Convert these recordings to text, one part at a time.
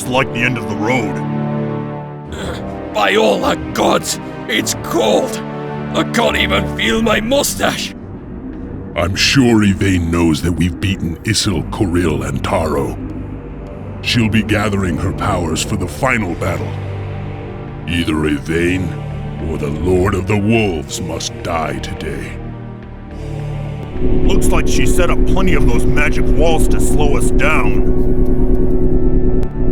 just like the end of the road. By all the gods, it's cold. I can't even feel my mustache. I'm sure Yvain knows that we've beaten Isil, Koril, and Taro. She'll be gathering her powers for the final battle. Either Yvain or the Lord of the Wolves must die today. Looks like she set up plenty of those magic walls to slow us down.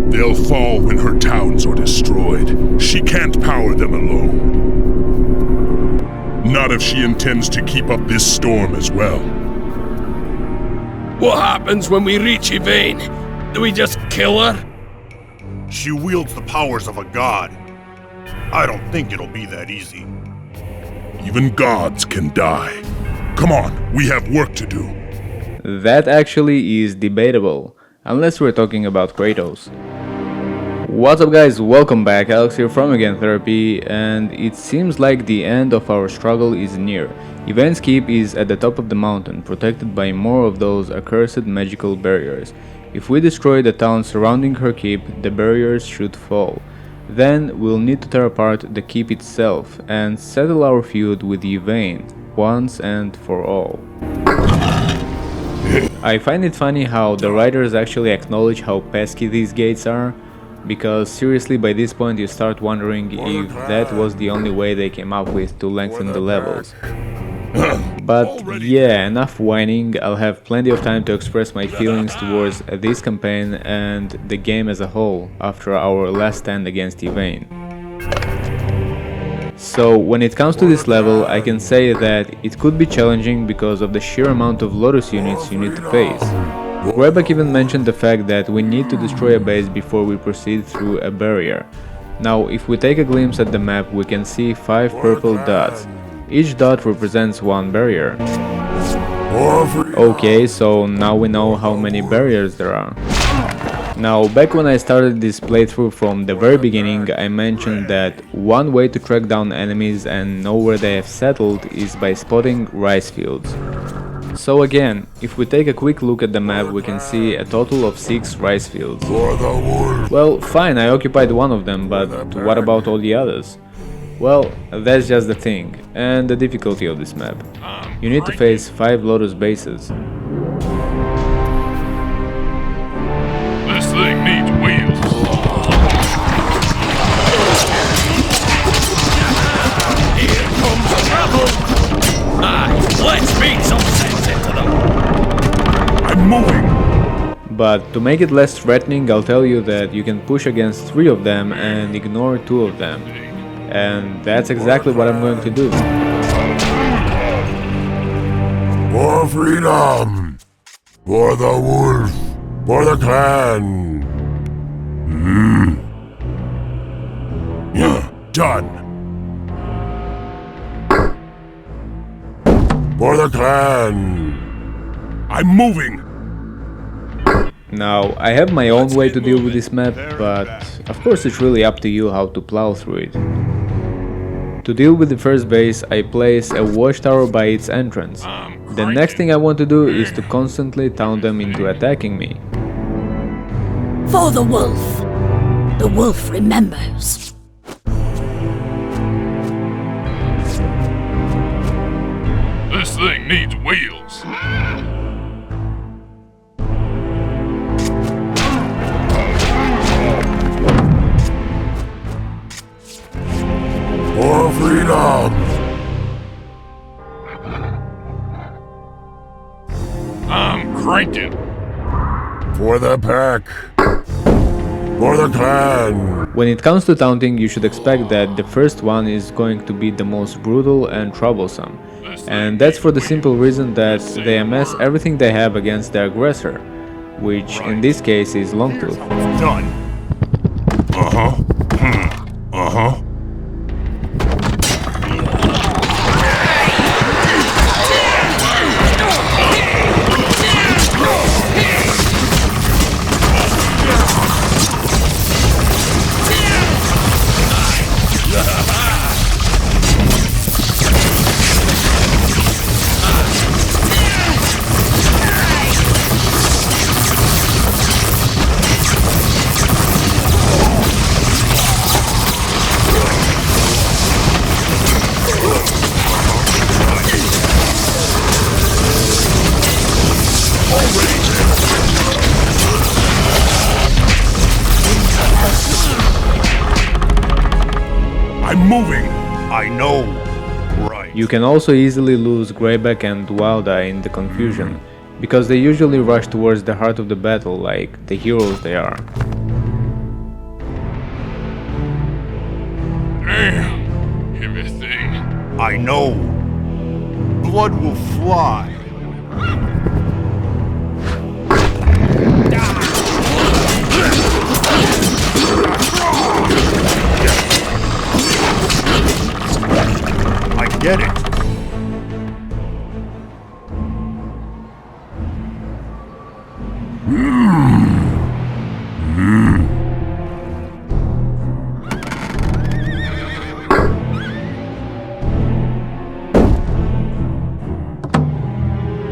They'll fall when her towns are destroyed. She can't power them alone. Not if she intends to keep up this storm as well. What happens when we reach Yvain? Do we just kill her? She wields the powers of a god. I don't think it'll be that easy. Even gods can die. Come on, we have work to do. That actually is debatable, unless we're talking about Kratos. What's up guys, welcome back, Alex here from Again Therapy, and it seems like the end of our struggle is near. Yvain's keep is at the top of the mountain, protected by more of those accursed magical barriers. If we destroy the town surrounding her keep, the barriers should fall. Then we'll need to tear apart the keep itself and settle our feud with Yvain once and for all. I find it funny how the writers actually acknowledge how pesky these gates are, because seriously by this point you start wondering if that was the only way they came up with to lengthen the levels. But yeah, enough whining. I'll have plenty of time to express my feelings towards this campaign and the game as a whole after our last stand against Yvain. So when it comes to this level, I can say that it could be challenging because of the sheer amount of Lotus units you need to face. Greyback even mentioned the fact that we need to destroy a base before we proceed through a barrier. Now if we take a glimpse at the map, we can see 5 purple dots. Each dot represents one barrier. Okay, so now we know how many barriers there are. Now, back when I started this playthrough from the very beginning, I mentioned that one way to track down enemies and know where they have settled is by spotting rice fields. So again, if we take a quick look at the map, we can see a total of 6 rice fields. Well, fine, I occupied one of them, but what about all the others? Well, that's just the thing, and the difficulty of this map. You need to face 5 Lotus bases. This thing needs wheels. Here comes trouble! Aye, let's beat some sense into them! I'm moving! But to make it less threatening, I'll tell you that you can push against 3 of them and ignore 2 of them. And that's exactly what I'm going to do. For freedom! For the wolf! For the clan! Yeah, done! For the clan! I'm moving! Now, I have my own way to deal with this map, but of course it's really up to you how to plow through it. To deal with the first base, I place a watchtower by its entrance. The next thing I want to do is to constantly taunt them into attacking me. For the wolf. The wolf remembers. This thing needs wheels. For freedom! I'm cranking. For the pack. For the clan. When it comes to taunting, you should expect that the first one is going to be the most brutal and troublesome. And that's for the simple reason that they amass everything they have against the aggressor, which in this case is Longtooth. Done. Uh-huh. Uh-huh. I'm moving! I know. Right. You can also easily lose Greyback and Wild Eye in the confusion, because they usually rush towards the heart of the battle like the heroes they are. Damn! Everything. I know. Blood will fly. I get it.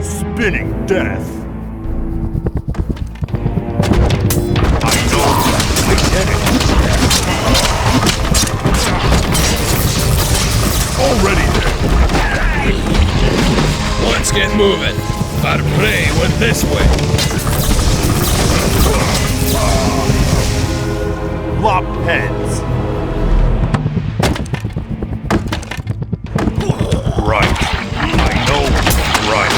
Spinning death. I know. I get it. Already there. Let's get moving. Our prey went this way. Lop heads. Right. I know. Right.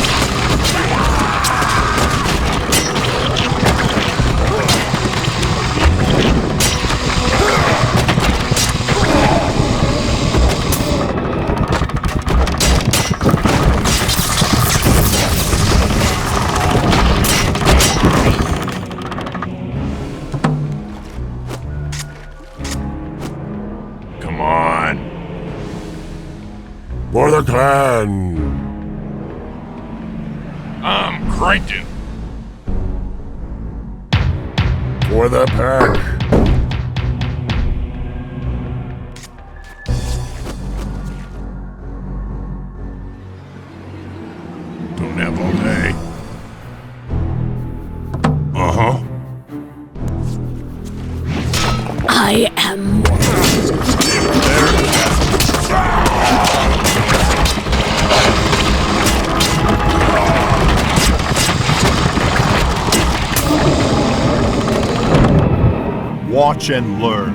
Come on. For the clan. I'm cranking. For the pack. Don't have all day. Uh-huh. I am. Watch and learn.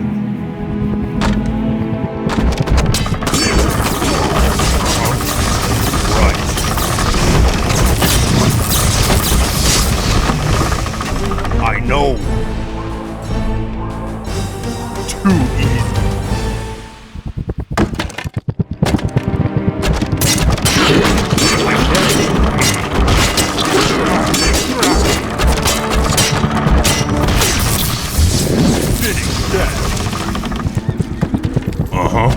Right. I know. Too easy. Uh-huh.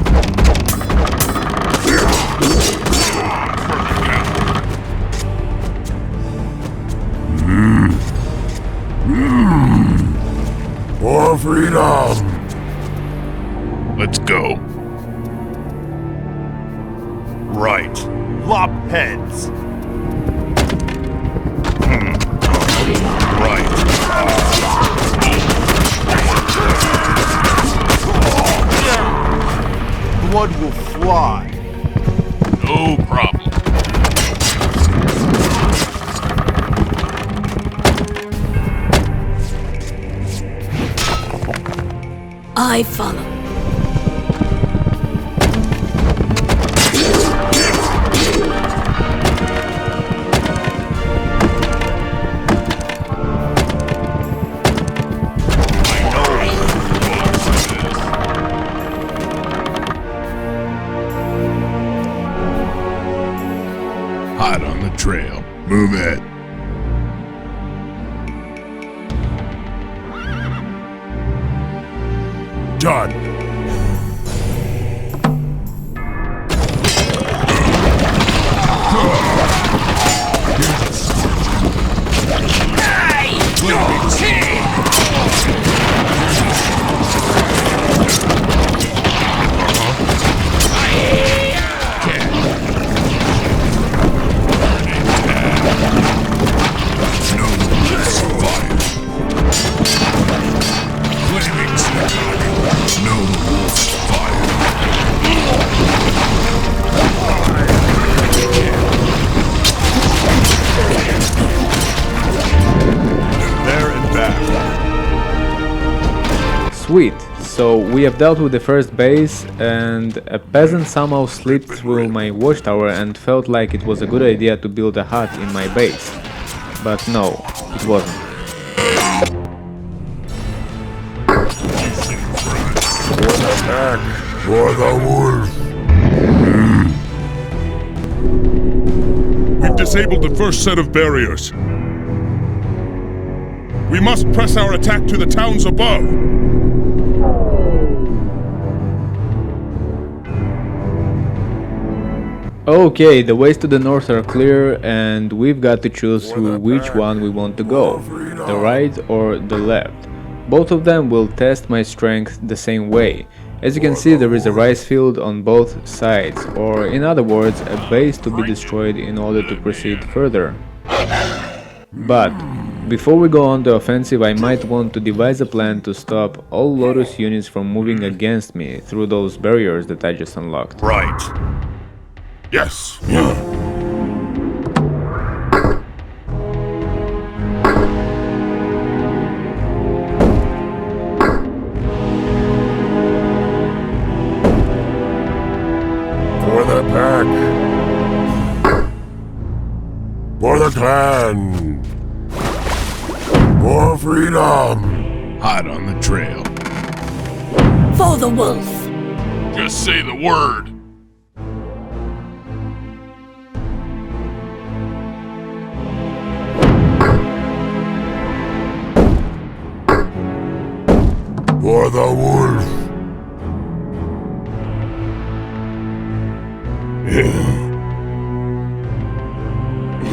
For freedom. Let's go. Right. Lop heads. Right. Blood will fly. No problem. I follow. Hot on the trail. Move it. Done. Sweet, So we have dealt with the first base, and a peasant somehow slipped through my watchtower and felt like it was a good idea to build a hut in my base. But no, it wasn't. For the wolf! We've disabled the first set of barriers. We must press our attack to the towns above. Okay, the ways to the north are clear, and we've got to choose through which one we want to go, the right or the left. Both of them will test my strength the same way. As you can see, there is a rice field on both sides, or in other words, a base to be destroyed in order to proceed further. But before we go on the offensive, I might want to devise a plan to stop all Lotus units from moving against me through those barriers that I just unlocked. Right. Yes! For the pack! For the clan! For freedom! Hot on the trail. For the wolf. Just say the word. For the wolf!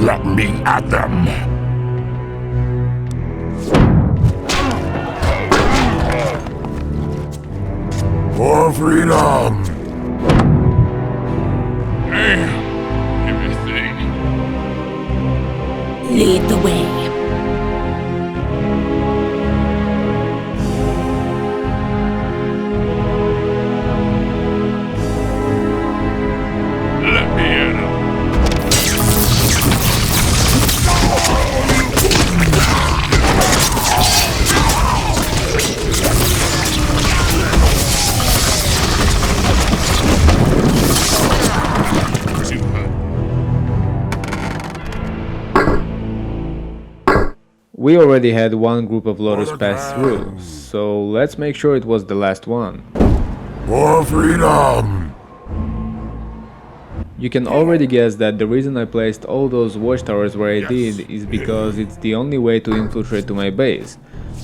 Let me at them! For freedom! Everything. Lead the way. Let me at him. We already had one group of Lotus pass through, so let's make sure it was the last one. For freedom! You can already guess that the reason I placed all those watchtowers where I did is because it's the only way to infiltrate to my base.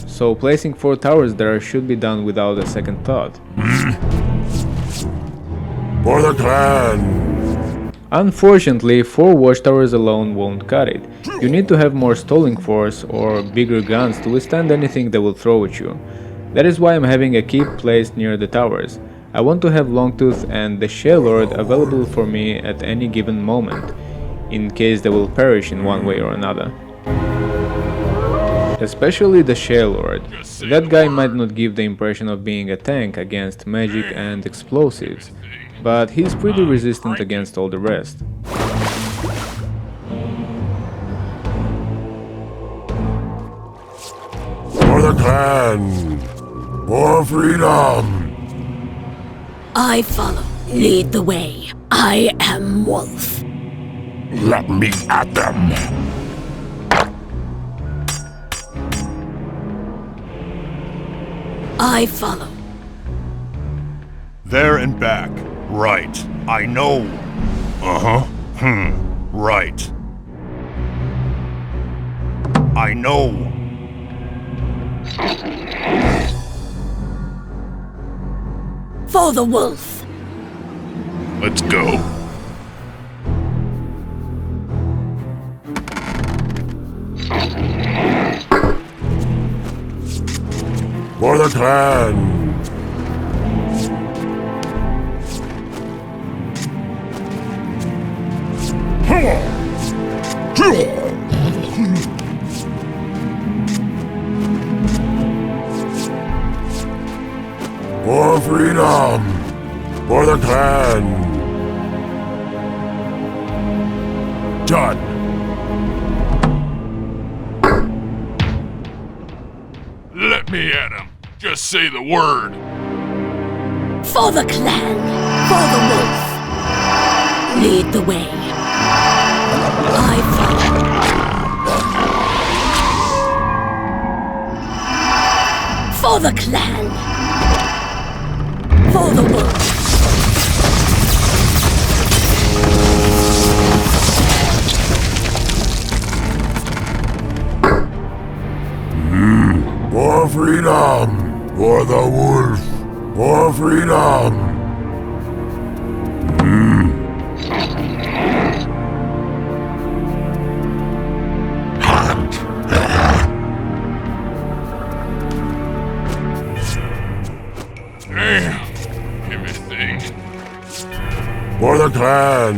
So placing 4 towers there should be done without a second thought. For the clan! Unfortunately, 4 watchtowers alone won't cut it. You need to have more stalling force or bigger guns to withstand anything they will throw at you. That is why I'm having a keep placed near the towers. I want to have Longtooth and the Shale Lord available for me at any given moment, in case they will perish in one way or another. Especially the Shale Lord. That guy might not give the impression of being a tank against magic and explosives, but he's pretty resistant against all the rest. For the clan! For freedom! I follow. Lead the way. I am Wolf. Let me at them! I follow. There and back. Right. I know. Uh-huh. Right. I know. For the wolf. Let's go. For the clan! For freedom! For the clan! Done! Let me at him. Just say the word. For the clan. For the wolf. Lead the way. I follow. For the clan. For the wolf. For freedom! For the wolf! For freedom! Give me a thing. For the clan!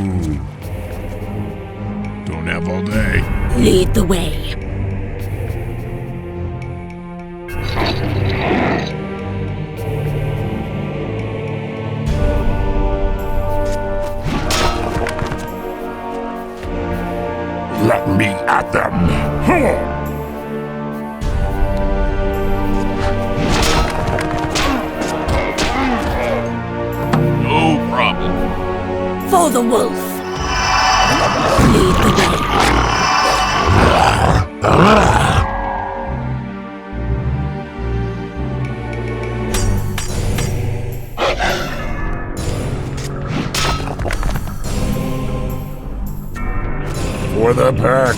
Don't have all day. Lead the way. Let me at them! No problem. For the wolf. Lead the way. For the pack!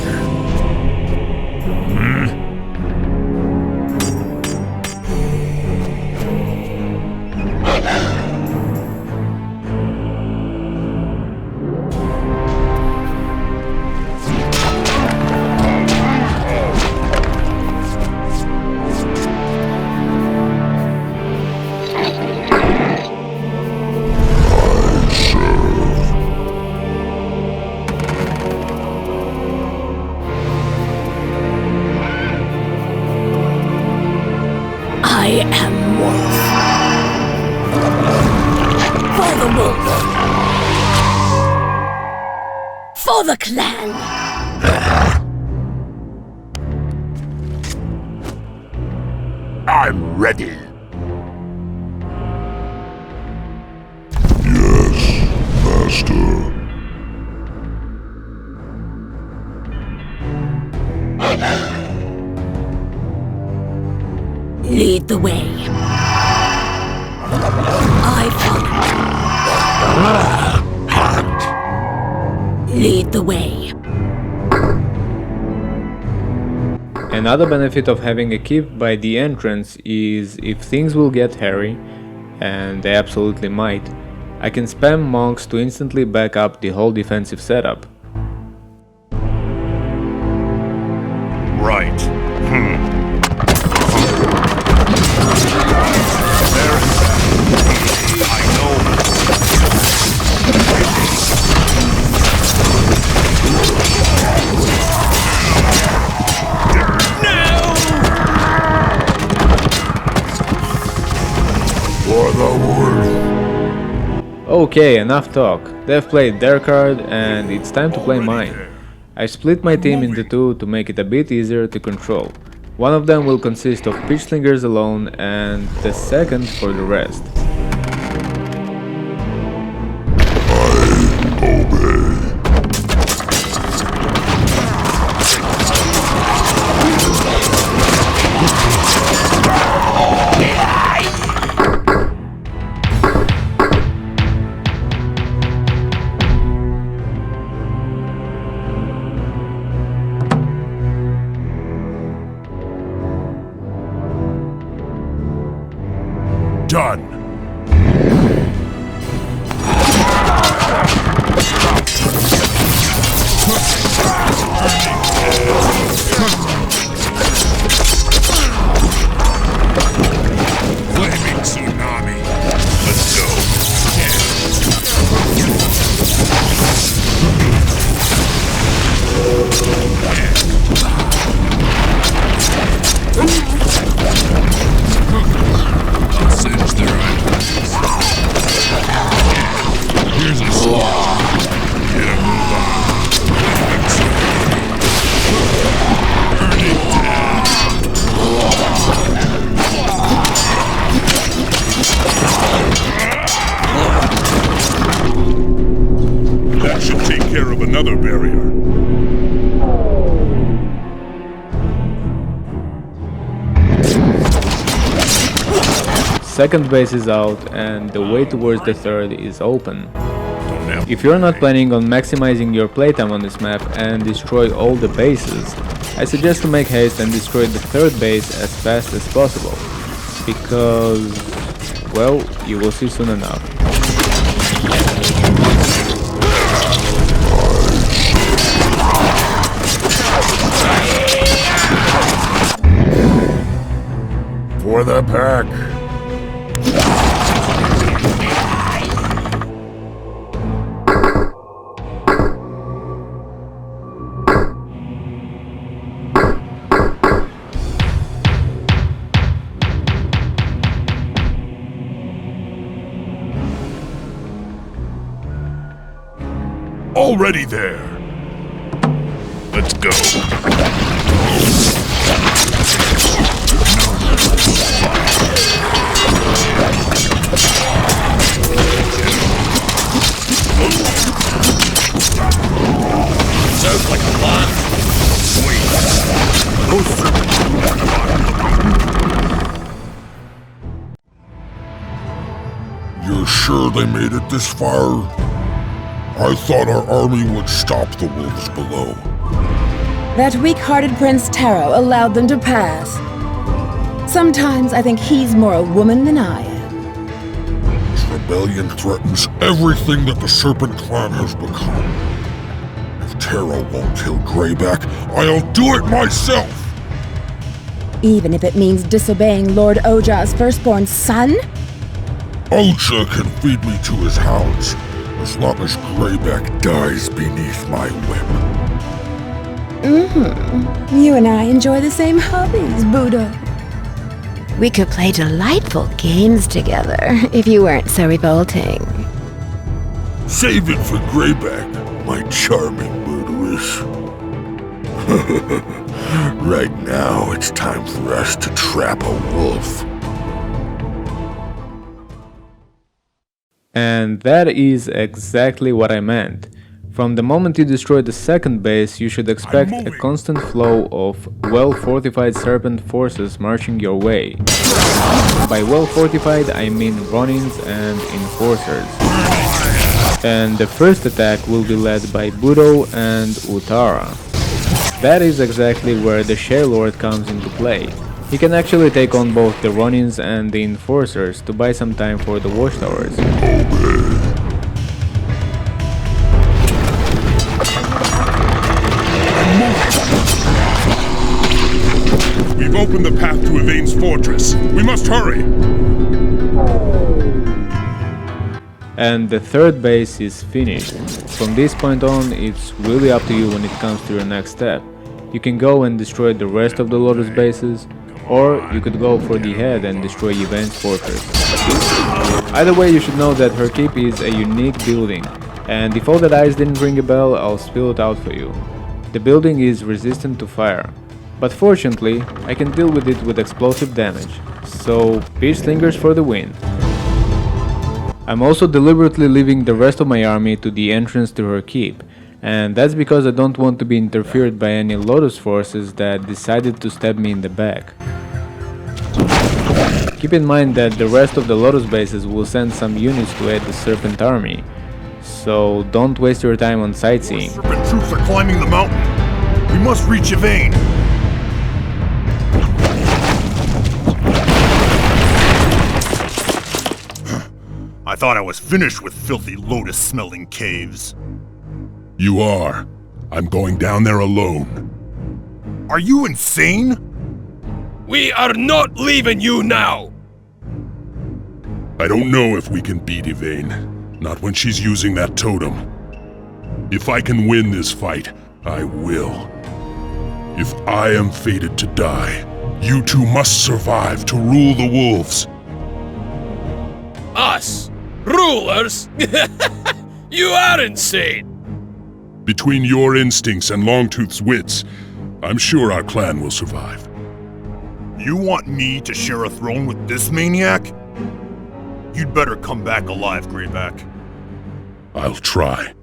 I am wolf. For the wolf. For the clan. I'm ready! Yes, Master. Lead the way. I follow. Lead the way. Another benefit of having a keep by the entrance is if things will get hairy, and they absolutely might, I can spam monks to instantly back up the whole defensive setup. Right. I know. For the wolf! Okay, enough talk. They've played their card and it's time to play mine. I split my team into two to make it a bit easier to control. One of them will consist of pitch slingers alone and the second for the rest. Done! Flaming tsunami. Let's go. I'll singe their eyes. Here's a sword. Get a move on. another barrier. Second base is out and the way towards the third is open. Don't have If you're not planning on maximizing your playtime on this map and destroy all the bases, I suggest to make haste and destroy the third base as fast as possible. Because, well, you will see soon enough. For the pack. Already there. Let's go. Sounds like a plan. You're sure they made it this far? I thought our army would stop the wolves below. That weak-hearted Prince Taro allowed them to pass. Sometimes I think he's more a woman than I am. This rebellion threatens everything that the Serpent Clan has become. If Taro won't kill Greyback, I'll do it myself! Even if it means disobeying Lord Oja's firstborn son? Oja can feed me to his hounds, as long as Greyback dies beneath my whip. You and I enjoy the same hobbies, Budo. We could play delightful games together if you weren't so revolting. Save it for Greyback, my charming murderess. Right now, it's time for us to trap a wolf. And that is exactly what I meant. From the moment you destroy the second base, you should expect a constant flow of well-fortified Serpent forces marching your way. By well-fortified, I mean Ronins and Enforcers. And the first attack will be led by Budo and Utara. That is exactly where the Shale Lord comes into play. He can actually take on both the Ronins and the Enforcers to buy some time for the Watchtowers. We've opened the path to Yvain's fortress. We must hurry! And the third base is finished. From this point on, it's really up to you when it comes to your next step. You can go and destroy the rest of the Lotus bases, or you could go for the head and destroy Yvain's fortress. Either way, you should know that her keep is a unique building, and if all that eyes didn't ring a bell, I'll spill it out for you. The building is resistant to fire, but fortunately, I can deal with it with explosive damage, so Peace Slingers for the win. I'm also deliberately leaving the rest of my army to the entrance to her keep, and that's because I don't want to be interfered by any Lotus forces that decided to stab me in the back. Keep in mind that the rest of the Lotus bases will send some units to aid the Serpent army, so don't waste your time on sightseeing. Serpent troops are climbing the mountain. We must reach Yvain. I thought I was finished with filthy Lotus-smelling caves. You are. I'm going down there alone. Are you insane? We are not leaving you now! I don't know if we can beat Yvain. Not when she's using that totem. If I can win this fight, I will. If I am fated to die, you two must survive to rule the wolves. Us? Rulers? You are insane! Between your instincts and Longtooth's wits, I'm sure our clan will survive. You want me to share a throne with this maniac? You'd better come back alive, Greyback. I'll try.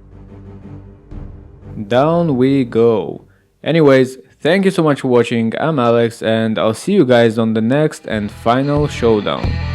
Down we go. Anyways, thank you so much for watching. I'm Alex and I'll see you guys on the next and final showdown.